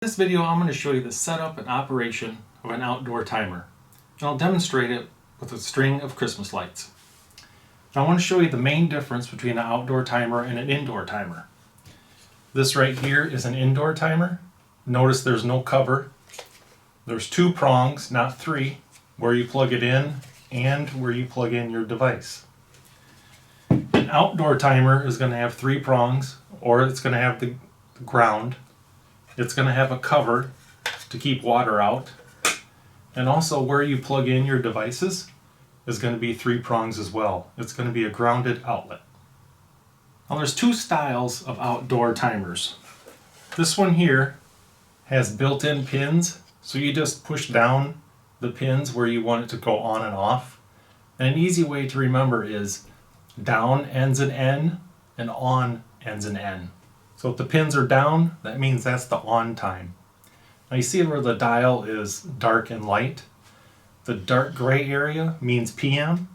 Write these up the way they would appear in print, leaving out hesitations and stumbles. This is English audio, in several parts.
In this video, I'm going to show you the setup and operation of an outdoor timer, and I'll demonstrate it with a string of Christmas lights. Now, I want to show you the main difference between an outdoor timer and an indoor timer. This right here is an indoor timer. Notice there's no cover. There's two prongs, not three, where you plug it in and where you plug in your device. An outdoor timer is going to have three prongs, or it's going to have the ground. It's going to have a cover to keep water out, and also where you plug in your devices is going to be three prongs as well. It's going to be a grounded outlet. Now there's two styles of outdoor timers. This one here has built-in pins, so you just push down the pins where you want it to go on and off. And an easy way to remember is down ends in N and on ends in N. So if the pins are down, that means that's the on time. Now you see where the dial is dark and light? The dark gray area means PM,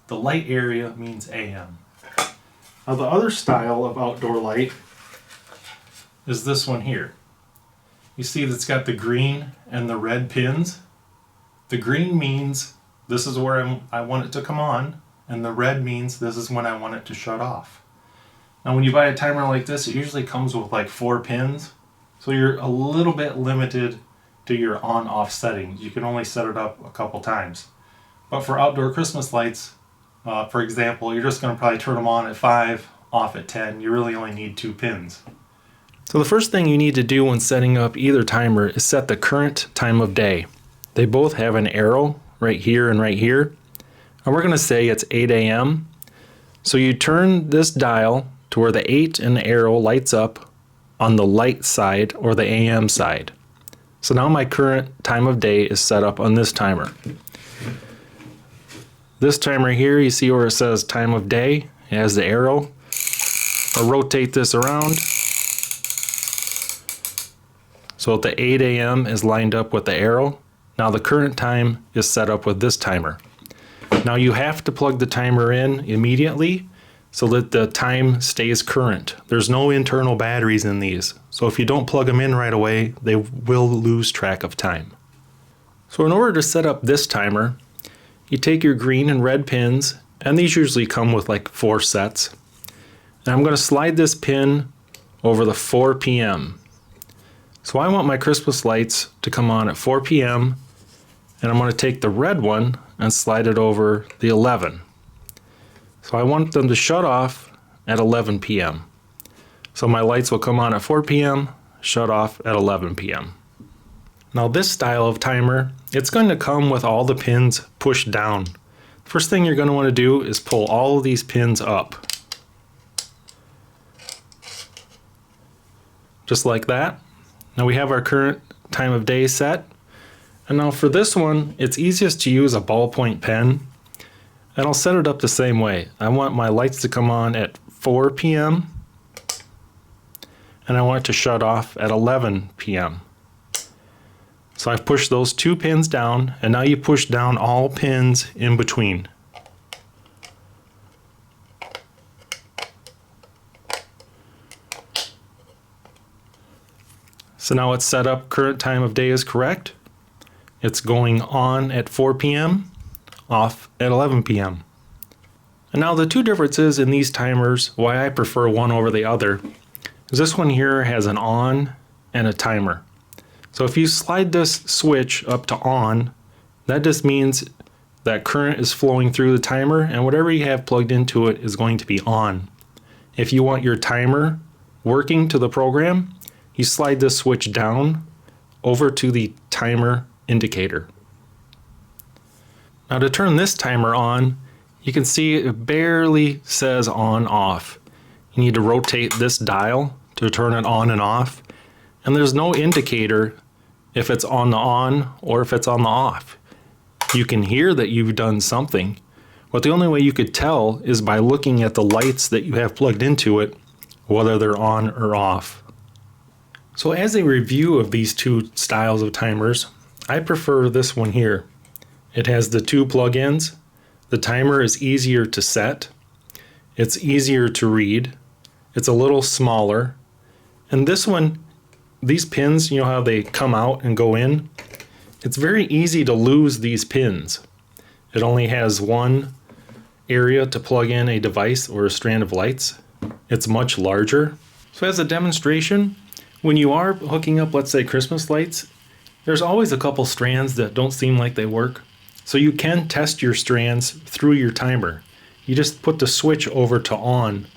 the light area means AM. Now the other style of outdoor light is this one here. You see that's got the green and the red pins. The green means this is where I want it to come on, and the red means this is when I want it to shut off. Now when you buy a timer like this, it usually comes with like 4 pins, so you're a little bit limited to your on-off settings. You can only set it up a couple times. But for outdoor Christmas lights, for example, you're just going to probably turn them on at 5, off at 10. You really only need 2 pins. So the first thing you need to do when setting up either timer is set the current time of day. They both have an arrow right here and right here. And we're going to say it's 8 a.m. So you turn this dial to where the 8 and the arrow lights up on the light side or the AM side. So now my current time of day is set up on this timer. This timer here, you see where it says time of day, it has the arrow. I'll rotate this around so the 8 a.m. is lined up with the arrow. Now the current time is set up with this timer. Now you have to plug the timer in immediately so that the time stays current. There's no internal batteries in these, so if you don't plug them in right away, they will lose track of time. So in order to set up this timer, you take your green and red pins, and these usually come with like 4 sets. And I'm going to slide this pin over the 4 p.m. So I want my Christmas lights to come on at 4 p.m. and I'm going to take the red one and slide it over the 11. So I want them to shut off at 11 p.m. So my lights will come on at 4 p.m., shut off at 11 p.m. Now this style of timer, it's going to come with all the pins pushed down. First thing you're going to want to do is pull all of these pins up. Just like that. Now we have our current time of day set. And now for this one, it's easiest to use a ballpoint pen. And I'll set it up the same way. I want my lights to come on at 4 p.m. and I want it to shut off at 11 p.m. So I've pushed those 2 pins down, and now you push down all pins in between. So now it's set up, current time of day is correct. It's going on at 4 p.m. off at 11 p.m. And now the two differences in these timers, why I prefer one over the other, is this one here has an on and a timer. So if you slide this switch up to on, that just means that current is flowing through the timer and whatever you have plugged into it is going to be on. If you want your timer working to the program, you slide this switch down over to the timer indicator. Now to turn this timer on, you can see it barely says on off. You need to rotate this dial to turn it on and off, and there's no indicator if it's on the on or if it's on the off. You can hear that you've done something, but the only way you could tell is by looking at the lights that you have plugged into it, whether they're on or off. So as a review of these two styles of timers, I prefer this one here. It has the 2 plug-ins. The timer is easier to set. It's easier to read. It's a little smaller. And this one these pins, you know how they come out and go in? It's very easy to lose these pins. It only has one area to plug in a device or a strand of lights. It's much larger. So as a demonstration, when you are hooking up, let's say, Christmas lights, there's always a couple strands that don't seem like they work. So you can test your strands through your timer. You just put the switch over to on,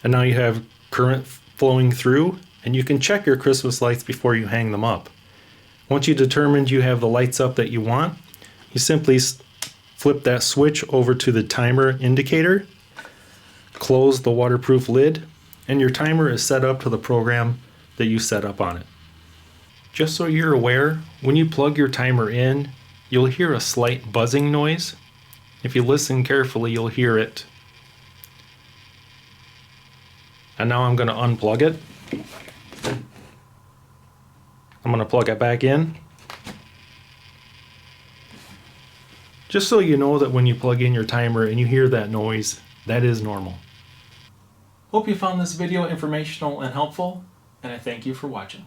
and now you have current flowing through, and you can check your Christmas lights before you hang them up. Once you determined you have the lights up that you want, you simply flip that switch over to the timer indicator, close the waterproof lid, and your timer is set up to the program that you set up on it. Just so you're aware, when you plug your timer in, you'll hear a slight buzzing noise. If you listen carefully, you'll hear it. And now I'm going to unplug it. I'm going to plug it back in. Just so you know that when you plug in your timer and you hear that noise, that is normal. Hope you found this video informational and helpful, and I thank you for watching.